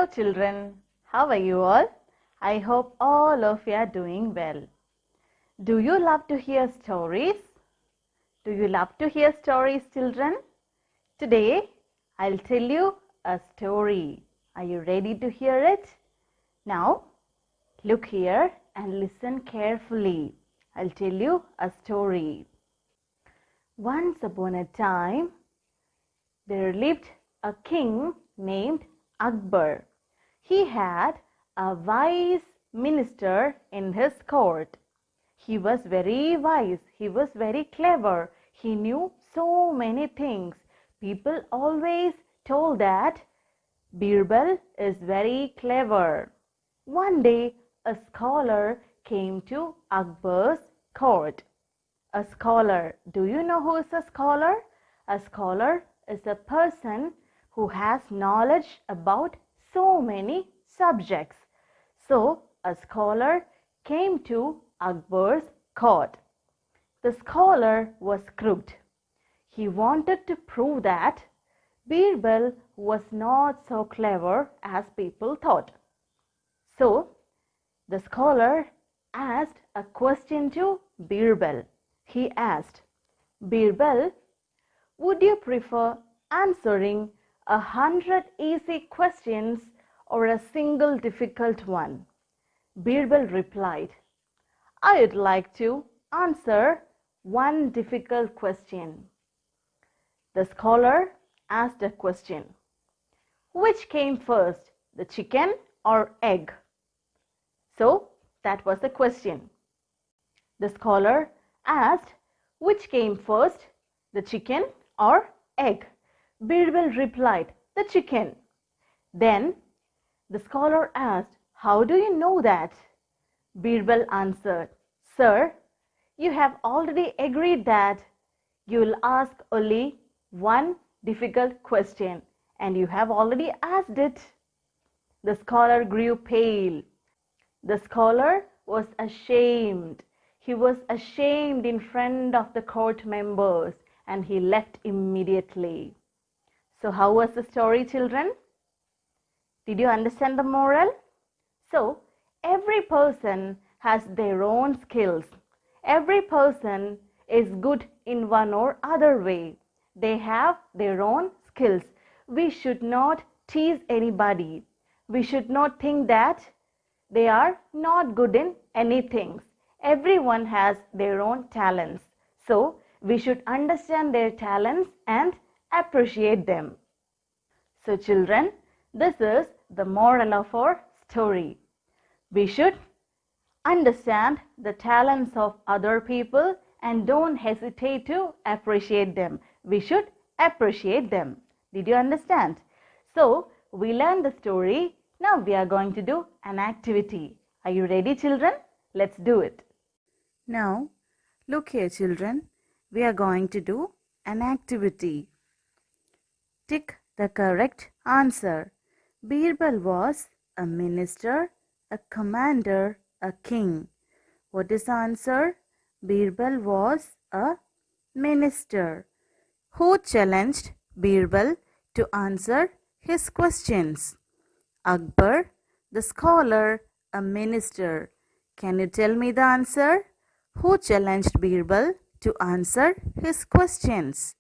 Hello children, how are you all? I hope all of you are doing well. Do you love to hear stories? Do you love to hear stories, children? Today, I'll tell you a story. Are you ready to hear it? Now, look here and listen carefully. I'll tell you a story. Once upon a time, there lived a king named Akbar. He had a wise minister in his court. He was very wise. He was very clever. He knew so many things. People always told that Birbal is very clever. One day, a scholar came to Akbar's court. A scholar. Do you know who is a scholar? A scholar is a person who has knowledge about so many subjects. So, a scholar came to Akbar's court. The scholar was crooked. He wanted to prove that Birbal was not so clever as people thought. So, the scholar asked a question to Birbal. He asked, Birbal, would you prefer answering 100 easy questions or a single difficult one? Birbal replied, I would like to answer one difficult question. The scholar asked a question. Which came first, the chicken or egg? So, that was the question. The scholar asked, which came first, the chicken or egg? Birbal replied, the chicken. Then the scholar asked, how do you know that? Birbal answered, Sir, you have already agreed that you will ask only one difficult question, and you have already asked it. The scholar grew pale. The scholar was ashamed. He was ashamed in front of the court members, and he left immediately. So how was the story, children? Did you understand the moral? So, every person has their own skills. Every person is good in one or other way. They have their own skills. We should not tease anybody. We should not think that they are not good in anything. Everyone has their own talents. So, we should understand their talents and appreciate them. So, children, this is the moral of our story. We should understand the talents of other people and don't hesitate to appreciate them. We should appreciate them. Did you understand? So, we learned the story. Now we are going to do an activity. Are you ready, children? Let's do it. Now, look here, children. We are going to do an activity. Tick the correct answer. Birbal was a minister, a commander, a king. What is the answer? Birbal was a minister. Who challenged Birbal to answer his questions? Akbar, the scholar, a minister. Can you tell me the answer? Who challenged Birbal to answer his questions?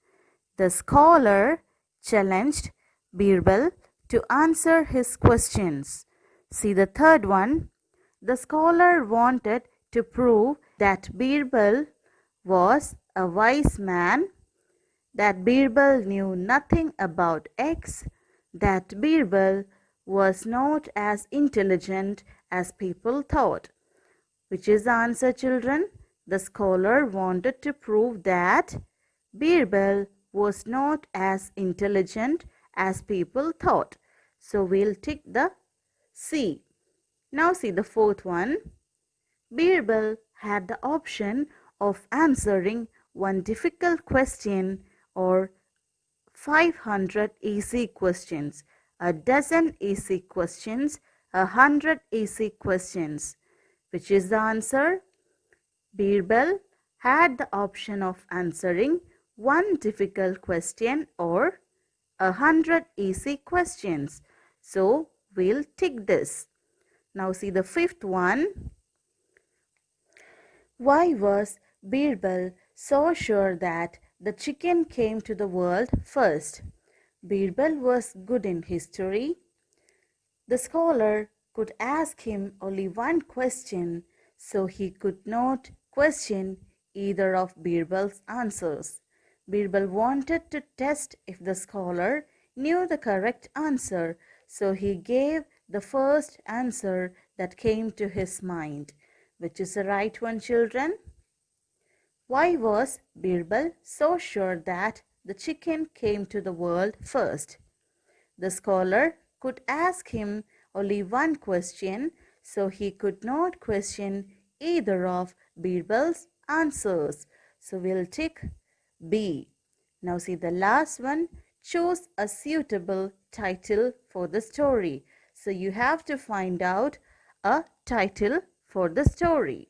The scholar challenged Birbal to answer his questions. See the third one. The scholar wanted to prove that Birbal was a wise man, that Birbal knew nothing about eggs, that Birbal was not as intelligent as people thought. Which is the answer, children? The scholar wanted to prove that Birbal was not as intelligent as people thought. So we'll tick the C. Now see the fourth one. Birbal had the option of answering one difficult question or 500 easy questions, a dozen easy questions, 100 easy questions. Which is the answer? Birbal had the option of answering one difficult question or 100 easy questions. So we'll tick this. Now see the fifth one. Why was Birbal so sure that the chicken came to the world first? Birbal was good in history. The scholar could ask him only one question, so he could not question either of Birbal's answers. Birbal wanted to test if the scholar knew the correct answer, so he gave the first answer that came to his mind. Which is the right one, children? Why was Birbal so sure that the chicken came to the world first? The scholar could ask him only one question, so he could not question either of Birbal's answers. So we'll tick B. Now see the last one. Choose a suitable title for the story. So you have to find out a title for the story.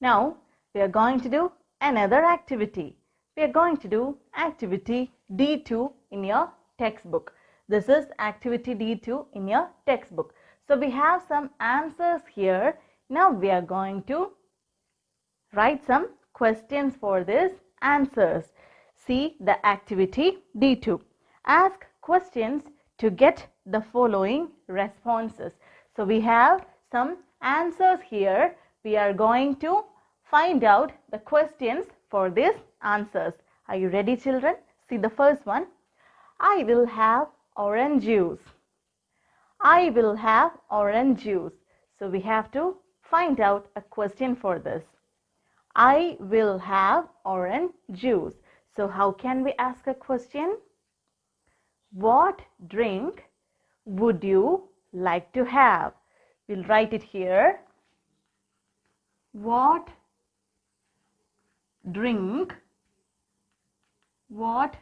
Now we are going to do another activity. We are going to do activity D2 in your textbook. This is activity D2 in your textbook. So we have some answers here. Now we are going to write some questions for these answers. See the activity D2. Ask questions to get the following responses. So we have some answers here. We are going to find out the questions for these answers. Are you ready, children? See the first one. I will have orange juice. I will have orange juice. So we have to find out a question for this. I will have orange juice. So how can we ask a question? What drink would you like to have? We'll write it here. What drink would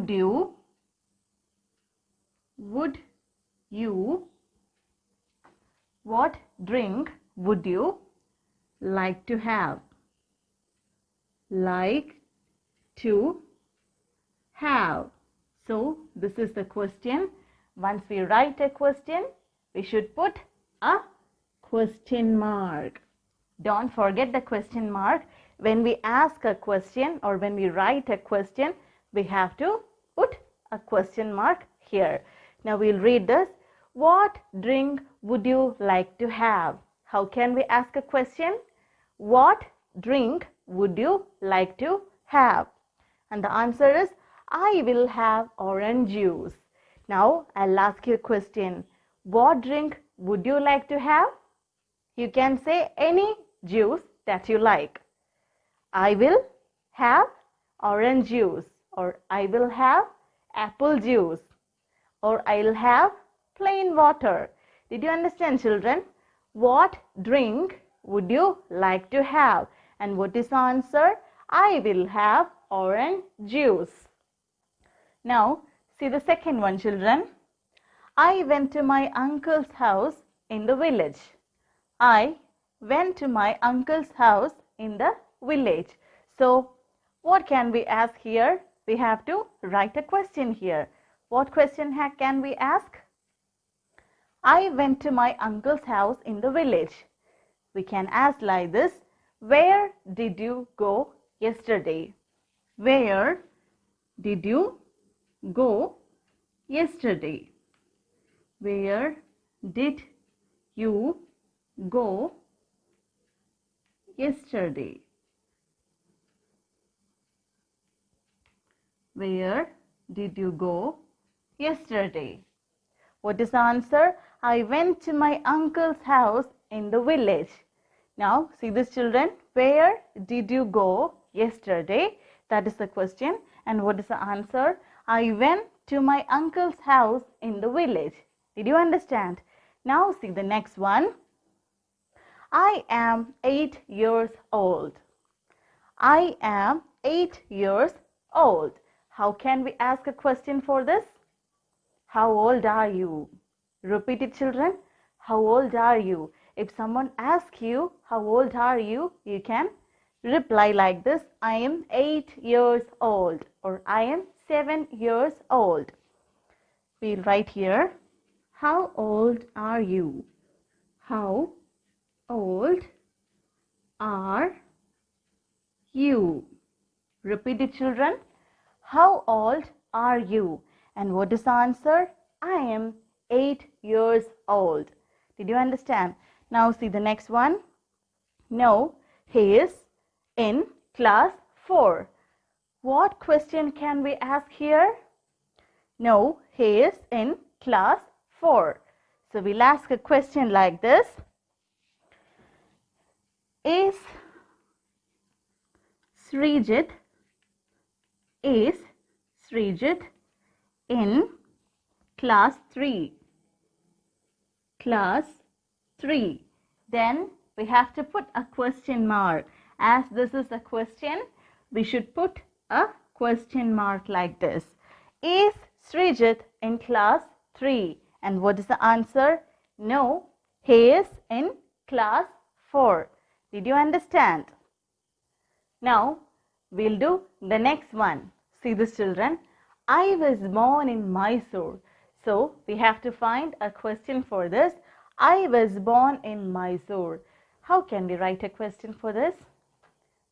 you what drink would you like to have? Like to have. So this is the question. Once we write a question, we should put a question mark. Don't forget the question mark. When we ask a question or when we write a question, we have to put a question mark here. Now we'll read this. What drink would you like to have? How can we ask a question? What drink would you like to have? And the answer is, I will have orange juice. Now I'll ask you a question. What drink would you like to have? You can say any juice that you like. I will have orange juice, or I will have apple juice, or I'll have plain water. Did you understand, children? What drink would you like to have? And what is the answer? I will have orange juice. Now, see the second one, children. I went to my uncle's house in the village. I went to my uncle's house in the village. So, what can we ask here? We have to write a question here. What question can we ask? I went to my uncle's house in the village. We can ask like this. Where did you go yesterday? Where did you go yesterday? Where did you go yesterday? Where did you go yesterday? What is the answer? I went to my uncle's house in the village. Now, see this, children. Where did you go yesterday? That is the question. And what is the answer? I went to my uncle's house in the village. Did you understand? Now, see the next one. I am 8 years old. I am 8 years old. How can we ask a question for this? How old are you? Repeat it, children. How old are you? If someone asks you, how old are you? You can reply like this. I am 8 years old, or I am 7 years old. We'll write here, how old are you? How old are you? Repeat it, children. How old are you? And what is the answer? I am 8 years old. Did you understand? Now see the next one. No, he is in class 4. What question can we ask here? No, he is in class 4. So we'll ask a question like this. Is Srijit in class 3? Class 3. Then we have to put a question mark. As this is a question, we should put a question mark like this. Is Srijit in class 3? And what is the answer? No, he is in class 4. Did you understand? Now, we'll do the next one. See this, children. I was born in Mysore. So, we have to find a question for this. I was born in Mysore. How can we write a question for this?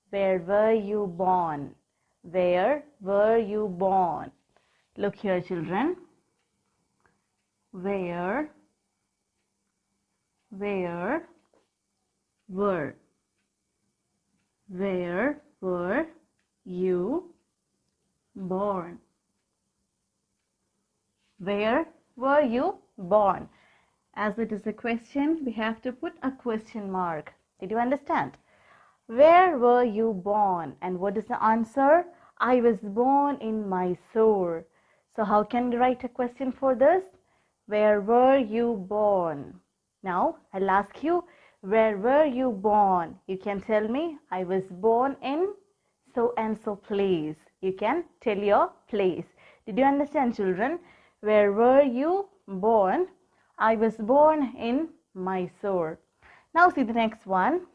Where were you born? Where were you born? Look here, children. Where were you born? Where were you born? As it is a question, we have to put a question mark. Did you understand? Where were you born? And what is the answer? I was born in Mysore. So how can we write a question for this? Where were you born? Now, I'll ask you, where were you born? You can tell me, I was born in so and so place. You can tell your place. Did you understand, children? Where were you born? I was born in Mysore. Now see the next one.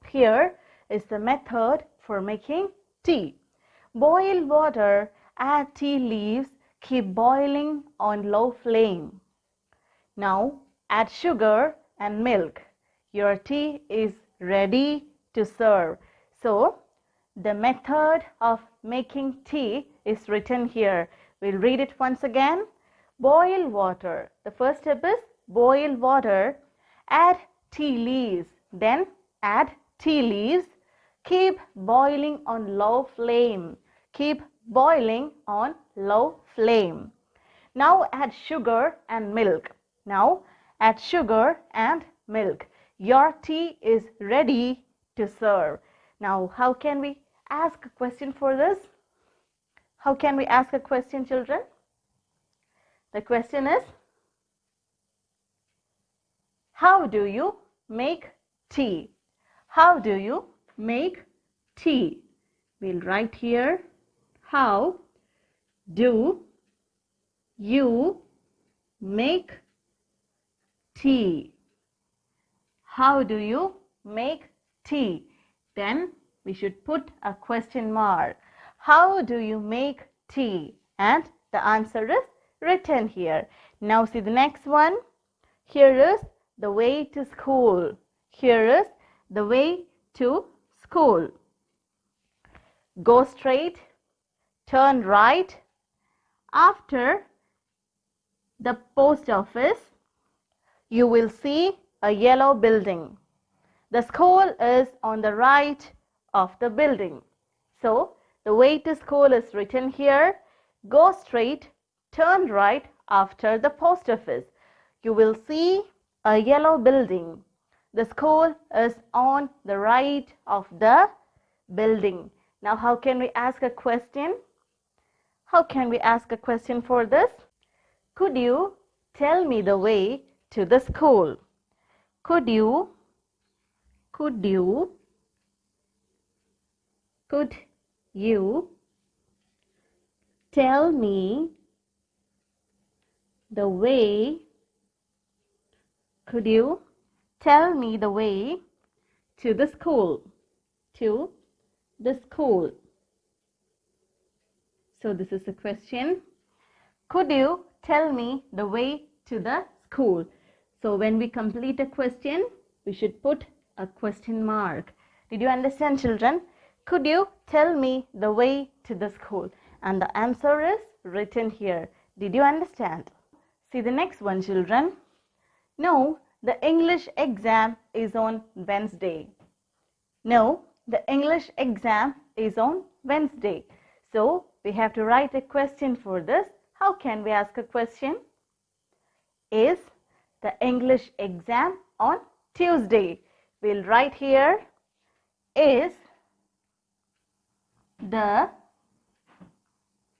Here is the method for making tea. Boil water, add tea leaves, keep boiling on low flame. Now add sugar and milk. Your tea is ready to serve. So the method of making tea is written here. We'll read it once again. Boil water. The first step is boil water. Add tea leaves. Then add tea leaves. Keep boiling on low flame. Keep boiling on low flame. Now add sugar and milk. Now add sugar and milk. Your tea is ready to serve. Now how can we ask a question for this? How can we ask a question, children? The question is, how do you make tea? How do you make tea? We'll write here, how do you make tea? How do you make tea? Then we should put a question mark. How do you make tea? And the answer is written here. Now see the next one. Here is the way to school. Here is the way to school. Go straight, turn right. After the post office, you will see a yellow building. The school is on the right of the building. So the way to school is written here. Go straight, turn right after the post office. You will see a yellow building. The school is on the right of the building. Now how can we ask a question? How can we ask a question for this? Could you tell me the way to the school? Could you tell me the way? Could you tell me the way to the school? To the school. So this is a question. Could you tell me the way to the school? So when we complete a question, we should put a question mark. Did you understand, children? Could you tell me the way to the school? And the answer is written here. Did you understand? See the next one, children. No, the English exam is on Wednesday. No, the English exam is on Wednesday. So we have to write a question for this. How can we ask a question? Is the English exam on Tuesday? We'll write here, is the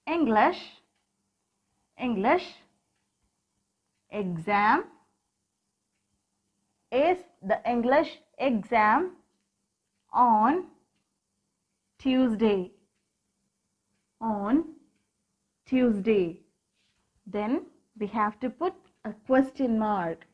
English exam, is the English exam on Tuesday? On Tuesday. Then we have to put a question mark.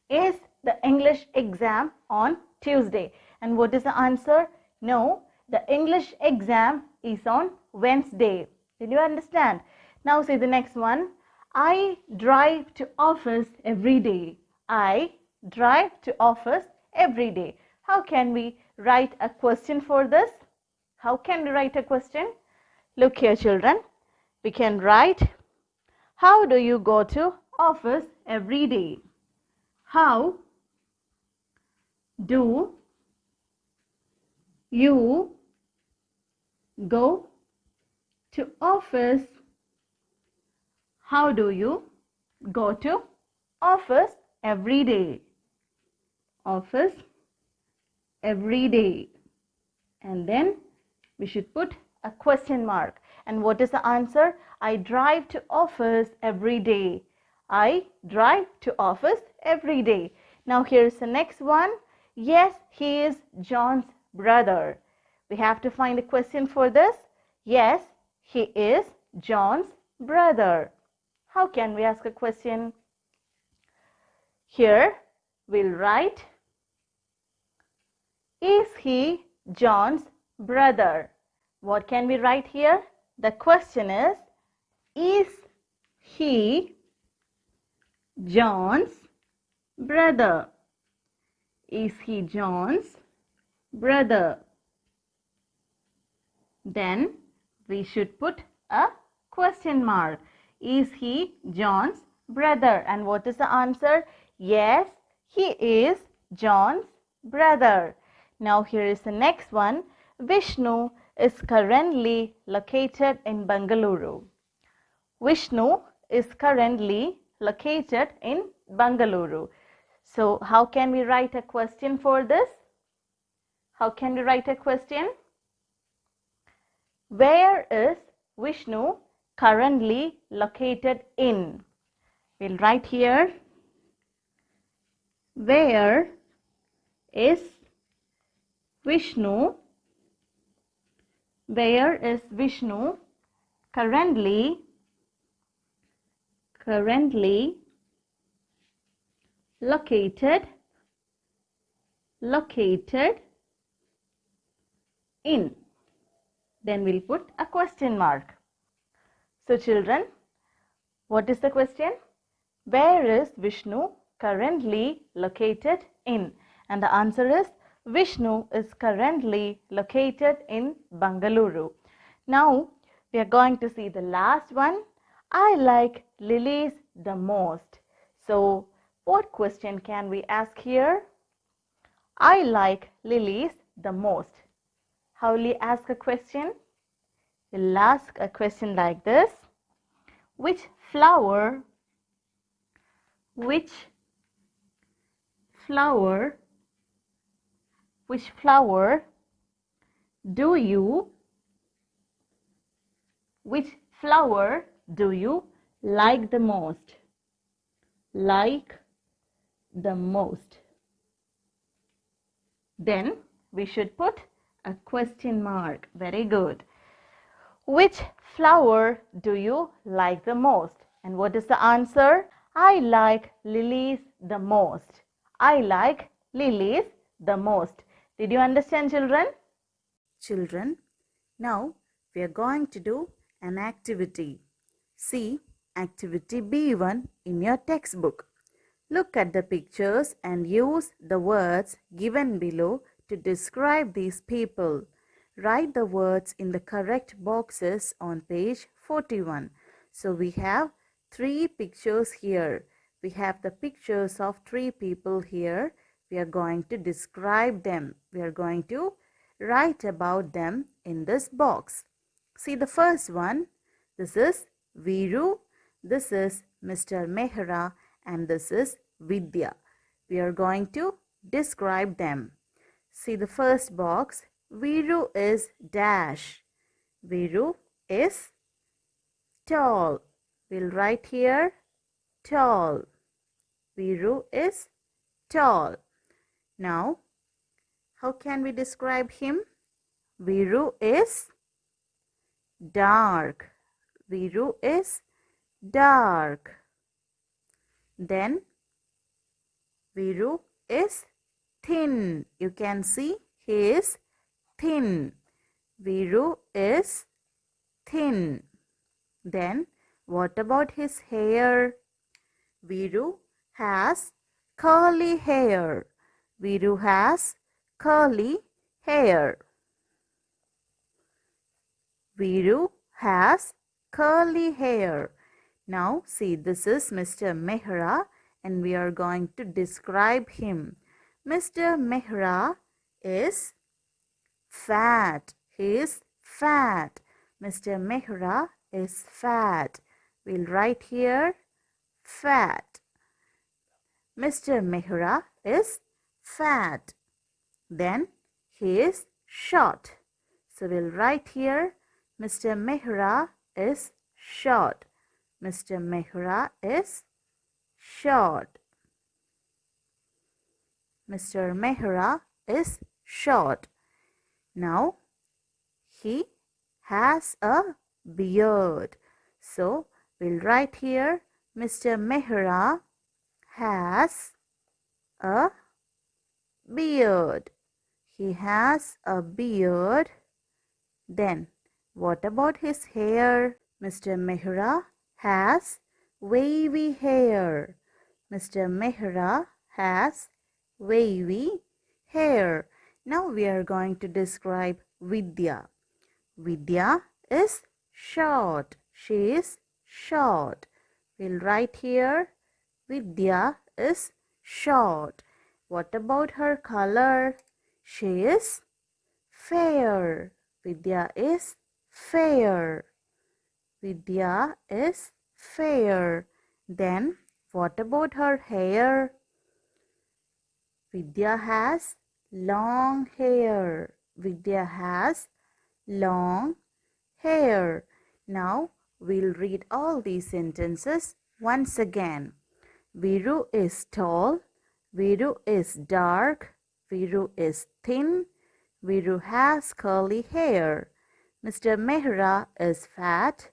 Is the English exam on Tuesday? And what is the answer? No, the English exam is on Wednesday. Did you understand? Now say the next one. I drive to office every day. I drive to office every day. How can we write a question for this? How can we write a question? Look here, children. We can write, how do you go to office every day? How do you go to office? How do you go to office every day? Office every day. And then we should put a question mark. And what is the answer? I drive to office every day. I drive to office every day. Now here's the next one. Yes, he is John's brother. We have to find a question for this. Yes, he is John's brother. How can we ask a question? Here we'll write, is he John's brother? What can we write here? The question is he John's brother? Is he John's brother? Then we should put a question mark. Is he John's brother? And what is the answer? Yes, he is John's brother. Now here is the next one. Vishnu is currently located in Bengaluru. Vishnu is currently located in Bengaluru. So how can we write a question for this? How can we write a question? Where is Vishnu currently located in? We'll write here, where is Vishnu? Where is Vishnu currently located in? Then we'll put a question mark. So children, what is the question? Where is Vishnu currently located in? And the answer is Vishnu is currently located in Bengaluru. Now we are going to see the last one. I like lilies the most. So what question can we ask here? I like lilies the most. How will you ask a question? We'll ask a question like this. Which flower do you like the most? Like the most. Then we should put a question mark. Very good. Which flower do you like the most? And what is the answer? I like lilies the most. I like lilies the most. Did you understand, children? Children, now we are going to do an activity. See activity B1 in your textbook. Look at the pictures and use the words given below to describe these people. Write the words in the correct boxes on page 41. So we have three pictures here. We have the pictures of three people here. We are going to describe them. We are going to write about them in this box. See the first one. This is Viru. This is Mr. Mehra and this is Vidya. We are going to describe them. See the first box. Viru is dash. Viru is tall. We'll write here tall. Viru is tall. Now, how can we describe him? Viru is dark. Viru is dark. Then Viru is thin. You can see he is thin. Viru is thin. Then what about his hair? Viru has curly hair. Viru has curly hair. Viru has curly hair. Now see, this is Mr. Mehra and we are going to describe him. Mr. Mehra is fat. He is fat. Mr. Mehra is fat. We'll write here fat. Mr. Mehra is fat. Then he is short. So we'll write here Mr. Mehra is short. Mr. Mehra is short. Mr. Mehra is short. Now he has a beard. So we'll write here Mr. Mehra has a beard. He has a beard. Then what about his hair? Mr. Mehra has wavy hair. Mr. Mehra has wavy hair. Now we are going to describe Vidya. Vidya is short. She is short. We'll write here Vidya is short. What about her color? She is fair. Vidya is fair. Vidya is fair. Then what about her hair? Vidya has long hair. Vidya has long hair. Now we'll read all these sentences once again. Viru is tall. Viru is dark. Viru is thin. Viru has curly hair. Mr. Mehra is fat.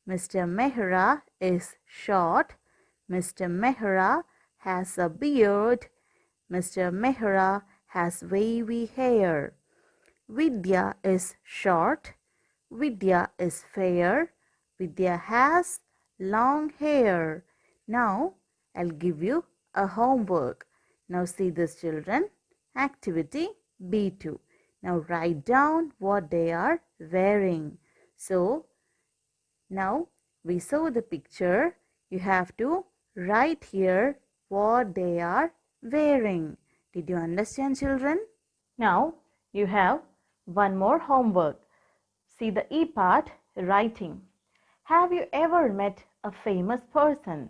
Mr. Mehra is short. Mr. Mehra has a beard. Mr. Mehra has wavy hair. Vidya is short. Vidya is fair. Vidya has long hair. Now I'll give you a homework. Now see this, children. Activity B2. Now write down what they are wearing. So now we saw the picture. You have to write here what they are wearing. Did you understand, children? Now you have one more homework. See the E part, writing. Have you ever met a famous person?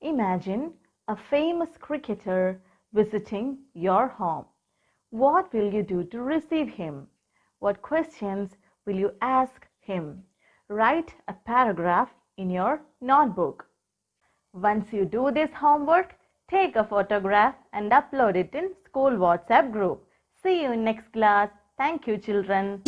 Imagine a famous cricketer visiting your home. What will you do to receive him? What questions will you ask him? Write a paragraph in your notebook. Once you do this homework, take a photograph and upload it in school WhatsApp group. See you in next class. Thank you, children.